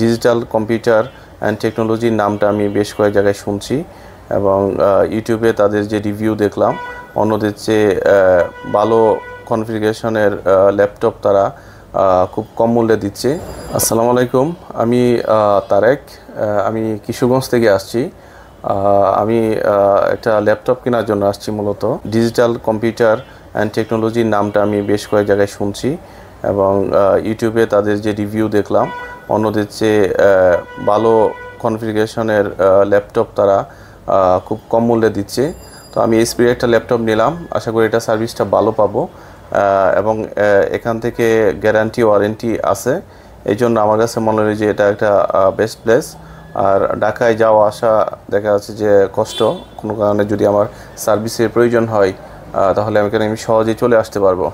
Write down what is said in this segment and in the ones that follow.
Digital computer and টেকনোলজির নামটা আমি বেশ কয়েক জায়গায় শুনছি এবং ইউটিউবে তাদের যে রিভিউ দেখলাম অন্যদের চেয়ে ভালো কনফিগারেশনের ল্যাপটপ তারা খুব কম মূল্যে দিচ্ছে। আসসালামু আলাইকুম, আমি তারেক, আমি কিশোরগঞ্জ থেকে আসছি। আমি একটা ল্যাপটপ কেনার জন্য আসছি। মূলত ডিজিটাল কম্পিউটার অ্যান্ড টেকনোলজির নামটা আমি বেশ কয়েক জায়গায় শুনছি এবং ইউটিউবে তাদের যে রিভিউ দেখলাম অন্যদের চেয়ে ভালো কনফিগারেশনের ল্যাপটপ তারা খুব কম মূল্যে দিচ্ছে। তো আমি এইচপির একটা ল্যাপটপ নিলাম, আশা করি এটা সার্ভিসটা ভালো পাবো এবং এখান থেকে গ্যারান্টি ওয়ারেন্টি আছে। এই জন্য আমার কাছে মনে হয় যে এটা একটা বেস্ট প্লেস। আর ঢাকায় যাওয়া আসা দেখা যাচ্ছে যে কষ্ট, কোনো কারণে যদি আমার সার্ভিসের প্রয়োজন হয় তাহলে আমি সহজেই চলে আসতে পারবো,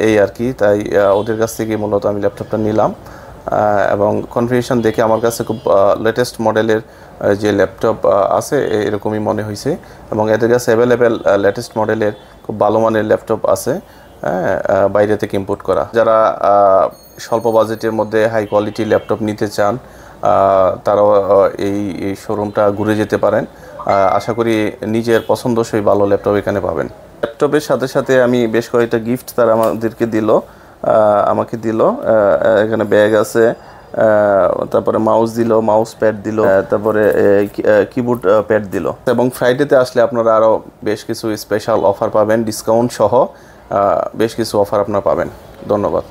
এই আর কি। তাই ওদের কাছ থেকে মূলত আমি ল্যাপটপটা নিলাম এবং কনফিগারেশন দেখে আমার কাছে খুব লেটেস্ট মডেলের যে ল্যাপটপ আছে এরকমই মনে হয়েছে এবং এদের কাছে অ্যাভেলেবেল লেটেস্ট মডেলের খুব ভালো মানের ল্যাপটপ আছে, বাইরে থেকে ইম্পোর্ট করা। যারা স্বল্প বাজেটের মধ্যে হাই কোয়ালিটি ল্যাপটপ নিতে চান তারাও এই শোরুমটা ঘুরে যেতে পারেন। আশা করি নিজের পছন্দসই ভালো ল্যাপটপ এখানে পাবেন। ল্যাপটপের সাথে সাথে আমি বেশ কয়েকটা গিফট তারা আমাকে দিল। এখানে ব্যাগ আছে, তারপরে মাউস দিল, মাউস প্যাড দিল, তারপরে কিবোর্ড প্যাড দিল। এবং ফ্রাইডেতে আসলে আপনারা আরও বেশ কিছু স্পেশাল অফার পাবেন, ডিসকাউন্ট সহ বেশ কিছু অফার আপনারা পাবেন। ধন্যবাদ।